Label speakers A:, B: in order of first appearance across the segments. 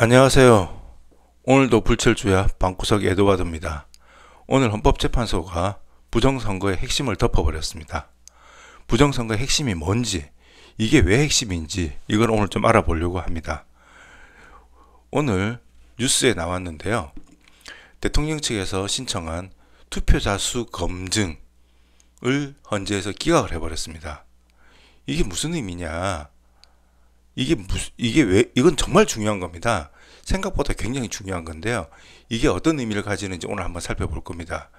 A: 안녕하세요. 오늘도 불철주야 방구석 에드와드입니다. 오늘 헌법재판소가 부정선거의 핵심을 덮어버렸습니다. 부정선거의 핵심이 뭔지, 이게 왜 핵심인지 이걸 오늘 좀 알아보려고 합니다. 오늘 뉴스에 나왔는데요. 대통령 측에서 신청한 투표자 수 검증을 헌재에서 기각을 해버렸습니다. 이게 무슨 의미냐? 이건 정말 중요한 겁니다. 생각보다 굉장히 중요한 건데요. 이게 어떤 의미를 가지는지 오늘 한번 살펴볼 겁니다.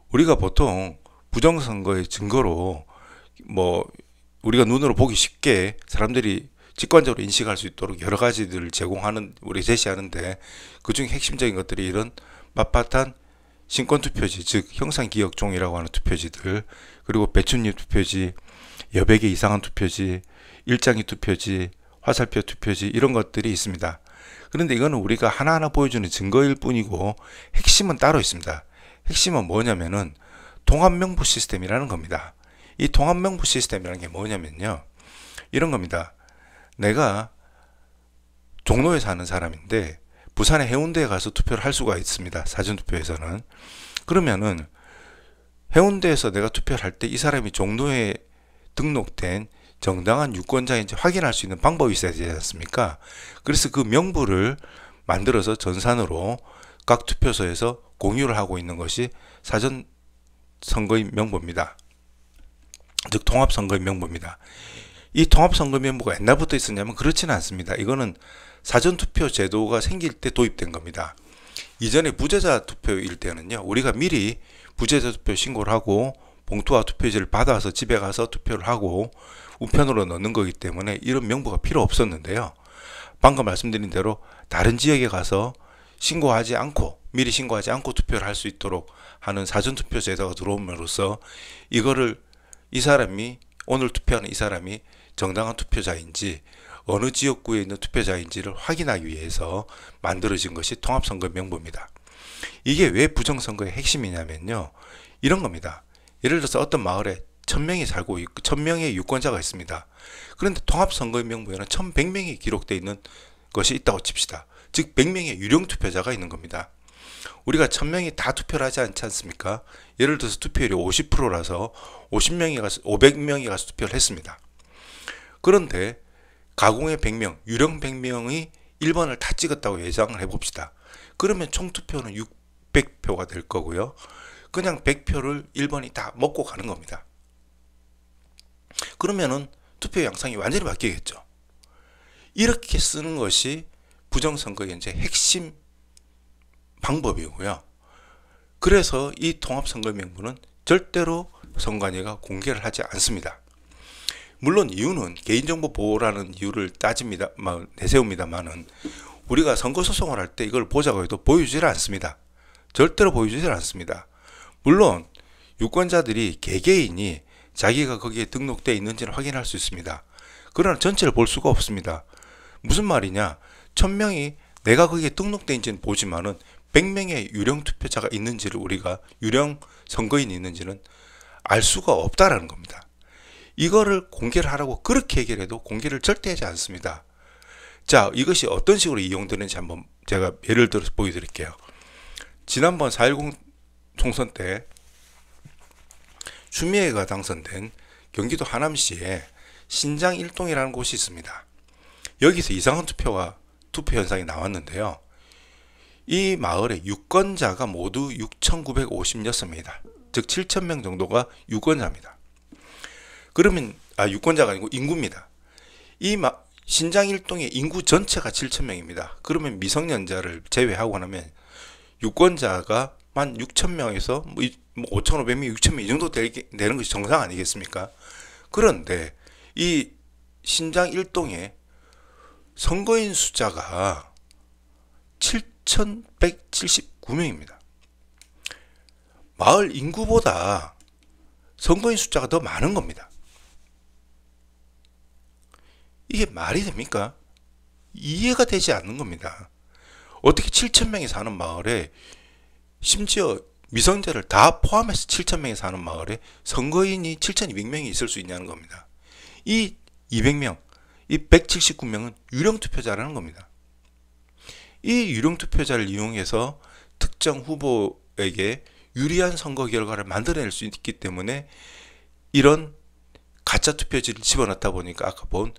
A: 우리가 보통 부정선거의 증거로 우리가 눈으로 보기 쉽게 사람들이 직관적으로 인식할 수 있도록 여러 가지들을 제시하는데 그중 핵심적인 것들이 이런 빳빳한 신권투표지, 즉 형상기억종이라고 하는 투표지들, 그리고 배춧잎 투표지, 여백의 이상한 투표지, 일장이 투표지, 화살표 투표지, 이런 것들이 있습니다. 그런데 이거는 우리가 하나하나 보여주는 증거일 뿐이고 핵심은 따로 있습니다. 핵심은 뭐냐면은 통합명부 시스템이라는 겁니다. 이 통합명부 시스템이라는 게 뭐냐면요, 이런 겁니다. 내가 종로에 사는 사람인데 부산의 해운대에 가서 투표를 할 수가 있습니다. 사전투표에서는. 그러면은 해운대에서 내가 투표를 할 때 이 사람이 종로에 등록된 정당한 유권자인지 확인할 수 있는 방법이 있어야 되지 않습니까? 그래서 그 명부를 만들어서 전산으로 각 투표소에서 공유를 하고 있는 것이 사전 선거인 명부입니다. 즉 통합선거인 명부입니다. 이 통합선거인 명부가 옛날부터 있었냐면 그렇지는 않습니다. 이거는 사전투표 제도가 생길 때 도입된 겁니다. 이전에 부재자 투표일 때는요, 우리가 미리 부재자 투표 신고를 하고 봉투와 투표지를 받아서 집에 가서 투표를 하고 우편으로 넣는 거기 때문에 이런 명부가 필요 없었는데요. 방금 말씀드린 대로 다른 지역에 가서 미리 신고하지 않고 투표를 할 수 있도록 하는 사전투표 제도가 들어옴으로써 이거를 오늘 투표하는 이 사람이 정당한 투표자인지 어느 지역구에 있는 투표자인지를 확인하기 위해서 만들어진 것이 통합선거 명부입니다. 이게 왜 부정선거의 핵심이냐면요, 이런 겁니다. 예를 들어서 어떤 마을에 1000명이 살고 있고 1000명의 유권자가 있습니다. 그런데 통합선거인 명부에는 1100명이 기록되어 있는 것이 있다고 칩시다. 즉 100명의 유령 투표자가 있는 겁니다. 우리가 1000명이 다 투표를 하지 않지 않습니까? 예를 들어서 투표율이 50%라서 500명이 가서 투표를 했습니다. 그런데 가공의 100명, 유령 100명이 1번을 다 찍었다고 예상을 해봅시다. 그러면 총투표는 600표가 될 거고요. 그냥 100표를 1번이 다 먹고 가는 겁니다. 그러면은 투표 양상이 완전히 바뀌겠죠. 이렇게 쓰는 것이 부정선거의 이제 핵심 방법이고요. 그래서 이 통합선거명부는 절대로 선관위가 공개를 하지 않습니다. 물론 이유는 개인정보 보호라는 이유를 내세웁니다만은 우리가 선거소송을 할 때 이걸 보자고 해도 보여주질 않습니다. 절대로 보여주질 않습니다. 물론 유권자들이 개개인이 자기가 거기에 등록되어 있는지를 확인할 수 있습니다. 그러나 전체를 볼 수가 없습니다. 무슨 말이냐, 1000명이 내가 거기에 등록되어 있는지는 보지만은 100명의 유령 투표자가 있는지를, 우리가 유령 선거인이 있는지는 알 수가 없다라는 겁니다. 이거를 공개를 하라고 그렇게 얘기를 해도 공개를 절대 하지 않습니다. 자, 이것이 어떤 식으로 이용되는지 한번 제가 예를 들어서 보여드릴게요. 지난번 4.10 총선 때 추미애가 당선된 경기도 하남시에 신장 1동이라는 곳이 있습니다. 여기서 이상한 투표 현상이 나왔는데요. 이 마을의 유권자가 모두 6,956명입니다. 즉 7,000명 정도가 유권자입니다. 그러면 유권자가 아니고 인구입니다. 신장 1동의 인구 전체가 7,000명입니다. 그러면 미성년자를 제외하고 나면 유권자가 16,000명에서 5,500명, 6,000명 이 정도 되는 것이 정상 아니겠습니까? 그런데 이 신장 1동의 선거인 숫자가 7,179명입니다. 마을 인구보다 선거인 숫자가 더 많은 겁니다. 이게 말이 됩니까? 이해가 되지 않는 겁니다. 어떻게 7,000명이 사는 마을에, 심지어 미성년자를 다 포함해서 7,000명이 사는 마을에 선거인이 7,200명이 있을 수 있냐는 겁니다. 이 200명, 이 179명은 유령 투표자라는 겁니다. 이 유령 투표자를 이용해서 특정 후보에게 유리한 선거 결과를 만들어낼 수 있기 때문에 이런 가짜 투표지를 집어넣다 보니까 아까 본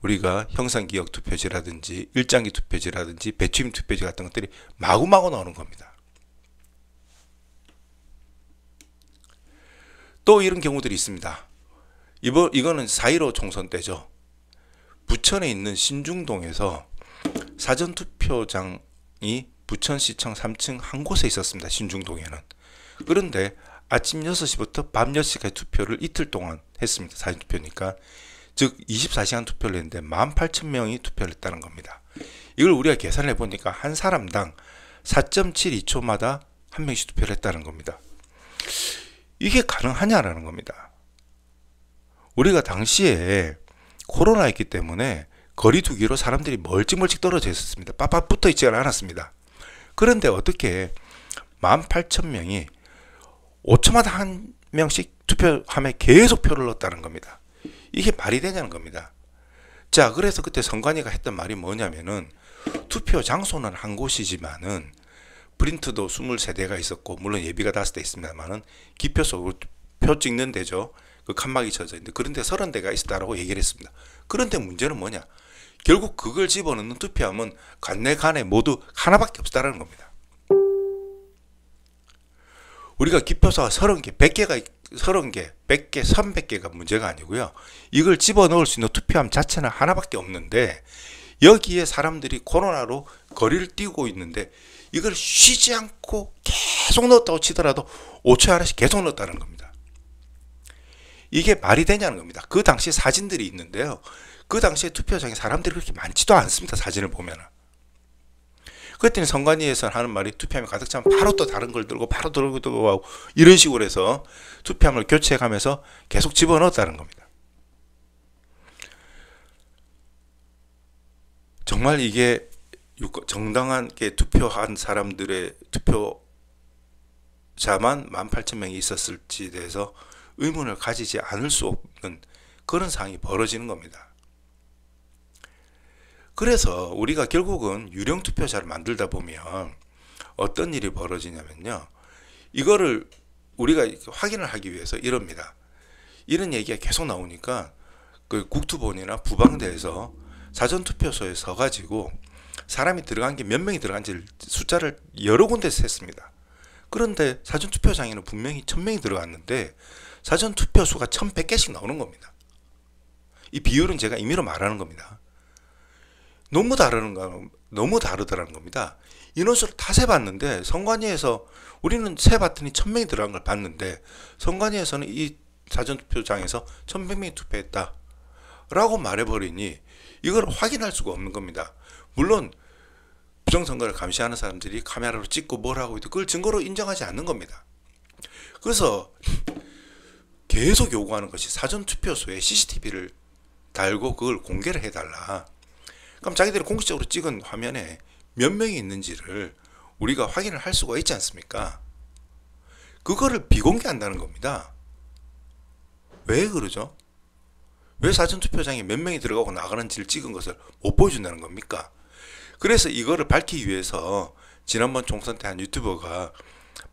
A: 우리가 형상기억 투표지라든지 일장기 투표지라든지 배추임 투표지 같은 것들이 마구마구 나오는 겁니다. 또 이런 경우들이 있습니다. 이거는 4.15 총선 때죠. 부천에 있는 신중동에서 사전투표장이 부천시청 3층 한 곳에 있었습니다. 신중동에는. 그런데 아침 6시부터 밤 10시까지 투표를 이틀 동안 했습니다. 사전투표니까. 즉 24시간 투표를 했는데 18,000명이 투표를 했다는 겁니다. 이걸 우리가 계산을 해보니까 한 사람당 4.72초마다 한 명씩 투표를 했다는 겁니다. 이게 가능하냐라는 겁니다. 우리가 당시에 코로나였기 때문에 거리 두기로 사람들이 멀찍멀찍 떨어져 있었습니다. 빡빡 붙어 있지 않았습니다. 그런데 어떻게 18,000명이 5초마다 한 명씩 투표함에 계속 표를 넣었다는 겁니다. 이게 말이 되냐는 겁니다. 자, 그래서 그때 선관위가 했던 말이 뭐냐면은 투표 장소는 한 곳이지만은 프린트도 23대가 있었고 물론 예비가 5대 있습니다만은 기표소 표 찍는 데죠. 그 칸막이 쳐져 있는데 그런 데 30대가 있었다라고 얘기를 했습니다. 그런데 문제는 뭐냐? 결국 그걸 집어넣는 투표함은 간내 모두 하나밖에 없다라는 겁니다. 우리가 기표소가 30개, 100개, 100개, 300개가 문제가 아니고요. 이걸 집어넣을 수 있는 투표함 자체는 하나밖에 없는데 여기에 사람들이 코로나로 거리를 띄우고 있는데 이걸 쉬지 않고 계속 넣었다고 치더라도 5초에 하나씩 계속 넣었다는 겁니다. 이게 말이 되냐는 겁니다. 그 당시 사진들이 있는데요. 그 당시에 투표장에 사람들이 그렇게 많지도 않습니다. 사진을 보면은. 그랬더니 선관위에서 하는 말이 투표함이 가득 차면 바로 또 다른 걸 들고 바로 들고 하고 이런 식으로 해서 투표함을 교체해가면서 계속 집어넣었다는 겁니다. 정말 이게 정당하게 투표한 사람들의 투표자만 18,000명이 있었을지에 대해서 의문을 가지지 않을 수 없는 그런 상황이 벌어지는 겁니다. 그래서 우리가 결국은 유령 투표자를 만들다 보면 어떤 일이 벌어지냐면요. 이거를 우리가 확인을 하기 위해서 이럽니다. 이런 얘기가 계속 나오니까 그 국투본이나 부방대에서 사전투표소에 서가지고 사람이 들어간 게 몇 명이 들어간지 숫자를 여러 군데서 했습니다. 그런데 사전투표장에는 분명히 1000명이 들어갔는데 사전투표수가 1100개씩 나오는 겁니다. 이 비율은 제가 임의로 말하는 겁니다. 너무 다르더라는 겁니다. 인원수를 다 세봤는데 선관위에서 우리는 세봤더니 1000명이 들어간 걸 봤는데 선관위에서는 이 사전투표장에서 1100명이 투표했다 라고 말해버리니 이걸 확인할 수가 없는 겁니다. 물론 부정선거를 감시하는 사람들이 카메라로 찍고 뭘 하고 있고 그걸 증거로 인정하지 않는 겁니다. 그래서 계속 요구하는 것이 사전투표소에 CCTV를 달고 그걸 공개를 해달라. 그럼 자기들이 공식적으로 찍은 화면에 몇 명이 있는지를 우리가 확인을 할 수가 있지 않습니까? 그거를 비공개한다는 겁니다. 왜 그러죠? 왜 사전투표장에 몇 명이 들어가고 나가는지를 찍은 것을 못 보여준다는 겁니까? 그래서 이거를 밝히기 위해서 지난번 총선 때 한 유튜버가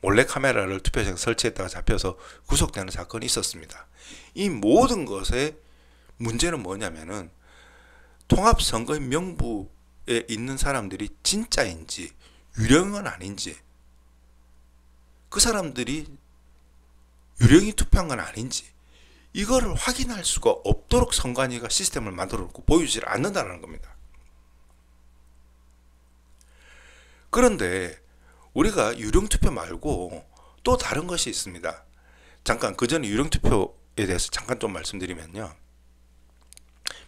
A: 몰래카메라를 투표장에 설치했다가 잡혀서 구속되는 사건이 있었습니다. 이 모든 것의 문제는 뭐냐면은 통합선거인 명부에 있는 사람들이 진짜인지 유령은 아닌지 그 사람들이 유령이 투표한 건 아닌지 이거를 확인할 수가 없도록 선관위가 시스템을 만들어 놓고 보여주지 않는다는 겁니다. 그런데 우리가 유령투표 말고 또 다른 것이 있습니다. 잠깐 그 전에 유령투표에 대해서 잠깐 좀 말씀드리면요.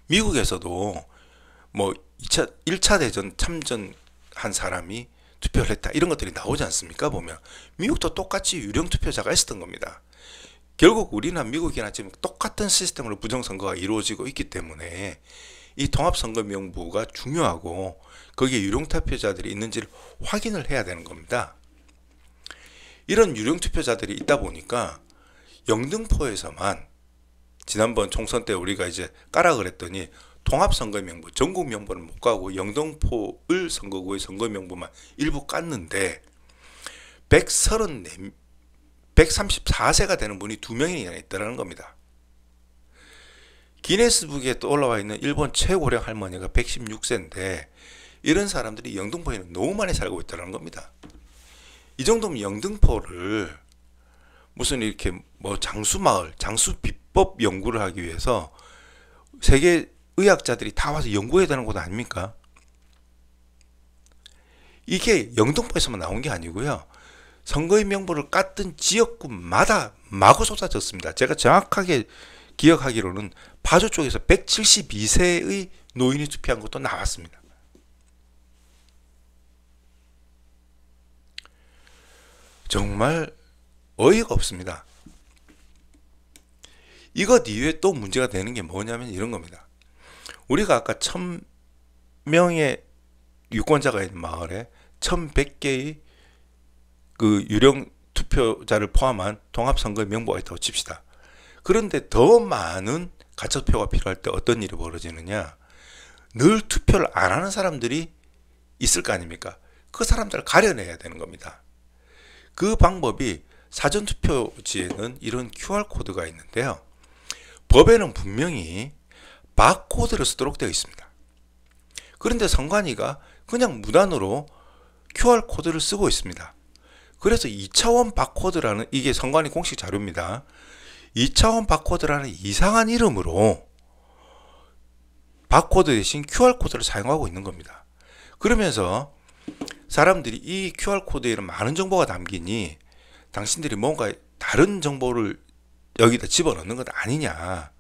A: 미국에서도 뭐 1차 대전 참전한 사람이 투표를 했다 이런 것들이 나오지 않습니까? 보면 미국도 똑같이 유령투표자가 있었던 겁니다. 결국 우리나 미국이나 지금 똑같은 시스템으로 부정선거가 이루어지고 있기 때문에 이 통합선거명부가 중요하고 거기에 유령투표자들이 있는지를 확인을 해야 되는 겁니다. 이런 유령투표자들이 있다 보니까 영등포에서만 지난번 총선 때 우리가 이제 까라 그랬더니 통합선거명부 전국 명부는 못 가고 영등포을 선거구의 선거명부만 일부 깠는데 134세가 되는 분이 2명이나 있다는 겁니다. 기네스북에 또 올라와 있는 일본 최고령 할머니가 116세인데 이런 사람들이 영등포에는 너무 많이 살고 있다는 겁니다. 이 정도면 영등포를 무슨 이렇게 뭐 장수마을, 장수비법 연구를 하기 위해서 세계 의학자들이 다 와서 연구해야 되는 곳 아닙니까? 이게 영등포에서만 나온 게 아니고요. 선거의 명부를 깠던 지역구마다 마구 쏟아졌습니다. 제가 정확하게 기억하기로는 파주 쪽에서 172세의 노인이 투표한 것도 나왔습니다. 정말 어이가 없습니다. 이것 이외에 또 문제가 되는 게 뭐냐면 이런 겁니다. 우리가 아까 1000명의 유권자가 있는 마을에 1100개의 그 유령 투표자를 포함한 통합선거의 명부가 있다고 칩시다. 그런데 더 많은 가처표가 필요할 때 어떤 일이 벌어지느냐, 늘 투표를 안 하는 사람들이 있을 거 아닙니까? 그 사람들을 가려내야 되는 겁니다. 그 방법이 사전투표지에는 이런 QR코드가 있는데요. 법에는 분명히 바코드를 쓰도록 되어 있습니다. 그런데 선관위가 그냥 무단으로 QR코드를 쓰고 있습니다. 그래서 2차원 바코드라는, 이게 선관위 공식 자료입니다. 2차원 바코드라는 이상한 이름으로 바코드 대신 QR코드를 사용하고 있는 겁니다. 그러면서 사람들이 이 QR코드에는 많은 정보가 담기니 당신들이 뭔가 다른 정보를 여기다 집어넣는 것 아니냐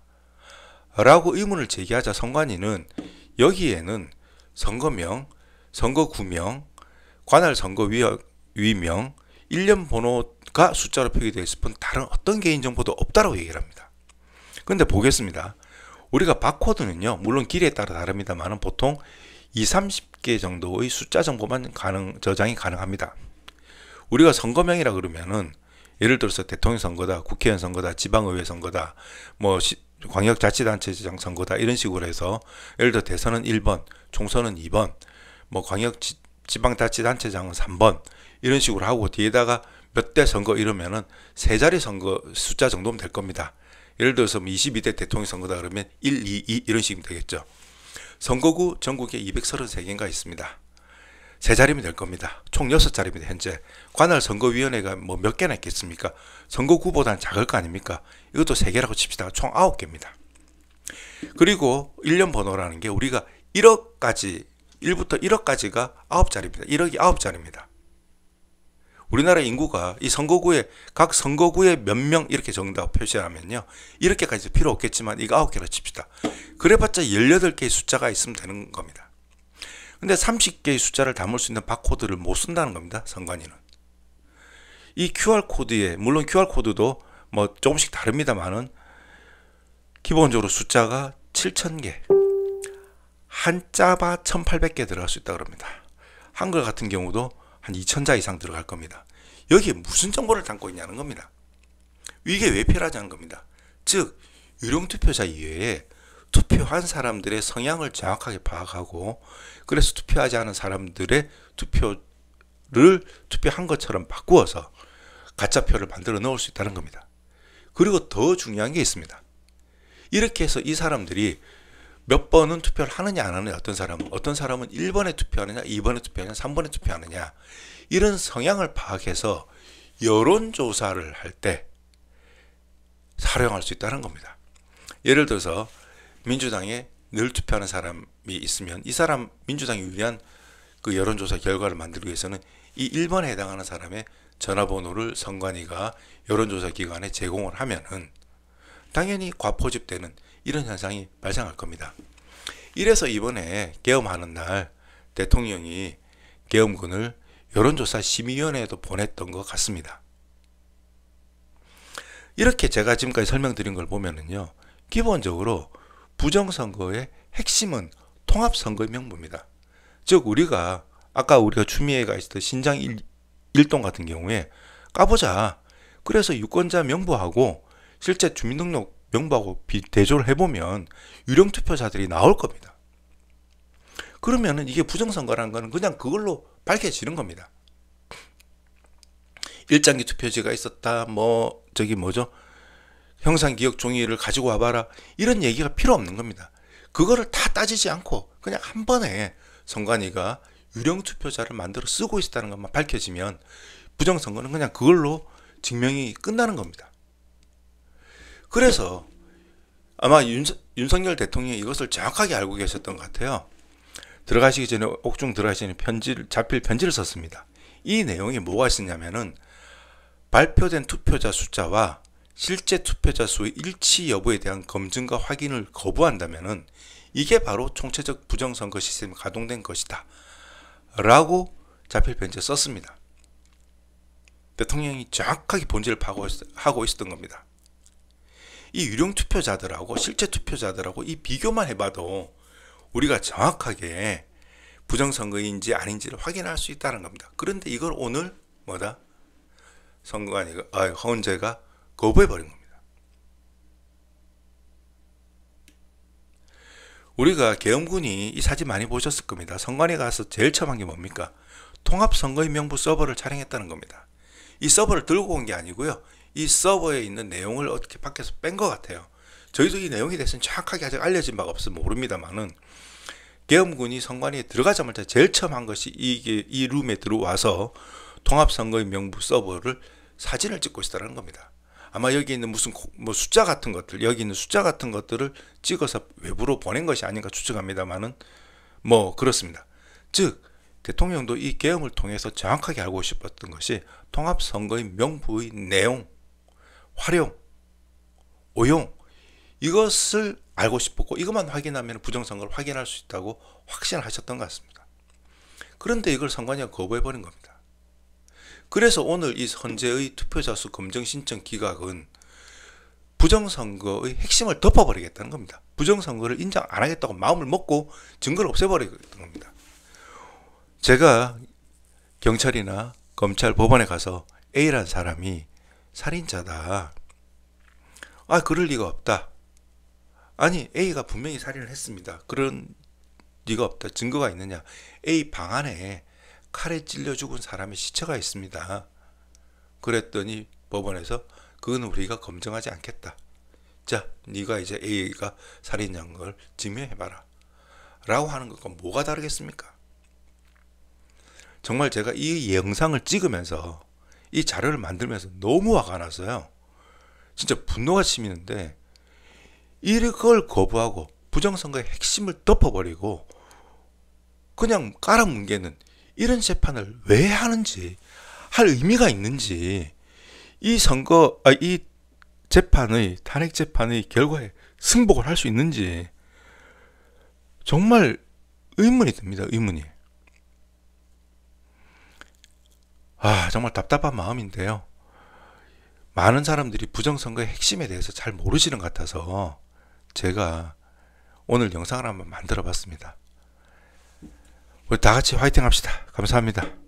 A: 라고 의문을 제기하자 선관위는 여기에는 선거명, 선거구명, 관할 선거위명, 일련 번호가 숫자로 표기되어 있을 뿐 다른 어떤 개인정보도 없다고 얘기를 합니다. 그런데 보겠습니다. 우리가 바코드는요, 물론 길이에 따라 다릅니다만 보통 20-30개 정도의 숫자 정보만 저장이 가능합니다. 우리가 선거명이라 그러면은 예를 들어서 대통령 선거다, 국회의원 선거다, 지방의회 선거다, 뭐 광역자치단체장 선거다 이런 식으로 해서 예를 들어 대선은 1번, 총선은 2번, 뭐 지방자치단체장은 3번 이런 식으로 하고 뒤에다가 몇 대 선거 이러면은 세 자리 선거 숫자 정도면 될 겁니다. 예를 들어서 22대 대통령 선거다 그러면 1, 2, 2 이런 식이면 되겠죠. 선거구 전국에 233개인가 있습니다. 세 자리면 될 겁니다. 총 6자리입니다. 현재 관할 선거위원회가 뭐 몇 개나 있겠습니까? 선거구보다는 작을 거 아닙니까? 이것도 3개라고 칩시다. 총 9개입니다. 그리고 1년 번호라는 게 우리가 1억까지 1부터 1억까지가 9자리입니다. 1억이 9자리입니다. 우리나라 인구가 이 선거구에 각 선거구에 몇 명 이렇게 적는다고 표시하면요, 이렇게까지 필요 없겠지만 이거 9개로 칩시다. 그래봤자 18개의 숫자가 있으면 되는 겁니다. 근데 30개의 숫자를 담을 수 있는 바코드를 못 쓴다는 겁니다. 선관위는. 이 QR코드에, 물론 QR코드도 뭐 조금씩 다릅니다만은 기본적으로 숫자가 7000개, 한자바 1800개 들어갈 수 있다고 합니다. 한글 같은 경우도 한 2000자 이상 들어갈 겁니다. 여기에 무슨 정보를 담고 있냐는 겁니다. 이게 왜 필요하냐는 겁니다. 즉 유령투표자 이외에 투표한 사람들의 성향을 정확하게 파악하고 그래서 투표하지 않은 사람들의 투표를 투표한 것처럼 바꾸어서 가짜표를 만들어 넣을 수 있다는 겁니다. 그리고 더 중요한 게 있습니다. 이렇게 해서 이 사람들이 몇 번은 투표를 하느냐 안 하느냐, 어떤 사람은 1번에 투표하느냐 2번에 투표하느냐 3번에 투표하느냐 이런 성향을 파악해서 여론조사를 할 때 사용할 수 있다는 겁니다. 예를 들어서 민주당에 늘 투표하는 사람이 있으면 이 사람 민주당이 유리한 그 여론조사 결과를 만들기 위해서는 이 1번에 해당하는 사람의 전화번호를 선관위가 여론조사 기관에 제공을 하면은 당연히 과포집되는 이런 현상이 발생할 겁니다. 이래서 이번에 계엄하는 날 대통령이 계엄군을 여론조사 심의위원회에도 보냈던 것 같습니다. 이렇게 제가 지금까지 설명드린 걸 보면은요, 기본적으로 부정선거의 핵심은 통합선거의 명부입니다. 즉 우리가 아까 추미애가 있었던 신장 1동 같은 경우에 까보자. 그래서 유권자 명부하고 실제 주민등록 명부하고 대조를 해보면 유령 투표자들이 나올 겁니다. 그러면은 이게 부정선거라는 거는 그냥 그걸로 밝혀지는 겁니다. 일장기 투표지가 있었다, 형상기억 종이를 가지고 와봐라, 이런 얘기가 필요 없는 겁니다. 그거를 다 따지지 않고 그냥 한 번에 선관위가 유령 투표자를 만들어 쓰고 있다는 것만 밝혀지면 부정선거는 그냥 그걸로 증명이 끝나는 겁니다. 그래서 아마 윤석열 대통령이 이것을 정확하게 알고 계셨던 것 같아요. 들어가시기 전에, 옥중 들어가시기 전에 자필 편지를 썼습니다. 이 내용이 뭐가 있었냐면은 발표된 투표자 숫자와 실제 투표자 수의 일치 여부에 대한 검증과 확인을 거부한다면은 이게 바로 총체적 부정선거 시스템이 가동된 것이다 라고 자필 편지에 썼습니다. 대통령이 정확하게 본질을 파악하고 있었던 겁니다. 이 유령 투표자들하고 실제 투표자들하고 이 비교만 해봐도 우리가 정확하게 부정선거인지 아닌지를 확인할 수 있다는 겁니다. 그런데 이걸 오늘 헌재가 거부해버린 겁니다. 우리가 계엄군이 이 사진 많이 보셨을 겁니다. 선관위에 가서 제일 처음 한 게 뭡니까? 통합선거인 명부 서버를 촬영했다는 겁니다. 이 서버를 들고 온 게 아니고요. 이 서버에 있는 내용을 어떻게 밖에서 뺀 것 같아요. 저희도 이 내용에 대해서는 정확하게 아직 알려진 바가 없어서 모릅니다만은 계엄군이 선관위에 들어가자마자 제일 처음 한 것이 이 룸에 들어와서 통합선거인 명부 서버를 사진을 찍고 있다는 겁니다. 아마 여기 있는 무슨 숫자 같은 것들, 여기 있는 숫자 같은 것들을 찍어서 외부로 보낸 것이 아닌가 추측합니다만은 그렇습니다. 즉 대통령도 이 계엄을 통해서 정확하게 알고 싶었던 것이 통합선거인 명부의 내용, 활용, 오용, 이것을 알고 싶었고 이것만 확인하면 부정선거를 확인할 수 있다고 확신하셨던 것 같습니다. 그런데 이걸 선관위가 거부해버린 겁니다. 그래서 오늘 이 헌재의 투표자 수 검증 신청 기각은 부정선거의 핵심을 덮어버리겠다는 겁니다. 부정선거를 인정 안 하겠다고 마음을 먹고 증거를 없애버리겠다는 겁니다. 제가 경찰이나 검찰, 법원에 가서 A라는 사람이 살인자다, 그럴 리가 없다, 아니 A가 분명히 살인을 했습니다, 그런 리가 없다, 증거가 있느냐, A 방 안에 칼에 찔려 죽은 사람의 시체가 있습니다. 그랬더니 법원에서 그건 우리가 검증하지 않겠다. 자, 네가 이제 A가 살인한 걸 증명해봐라 라고 하는 것과 뭐가 다르겠습니까? 정말 제가 이 영상을 찍으면서 이 자료를 만들면서 너무 화가 났어요. 진짜 분노가 치미는데 이걸 거부하고 부정선거의 핵심을 덮어버리고 그냥 깔아뭉개는 이런 재판을 왜 하는지, 할 의미가 있는지, 이 재판의, 탄핵 재판의 결과에 승복을 할 수 있는지 정말 의문이 듭니다. 의문이. 정말 답답한 마음인데요. 많은 사람들이 부정선거의 핵심에 대해서 잘 모르시는 것 같아서 제가 오늘 영상을 한번 만들어 봤습니다. 우리 다 같이 화이팅 합시다. 감사합니다.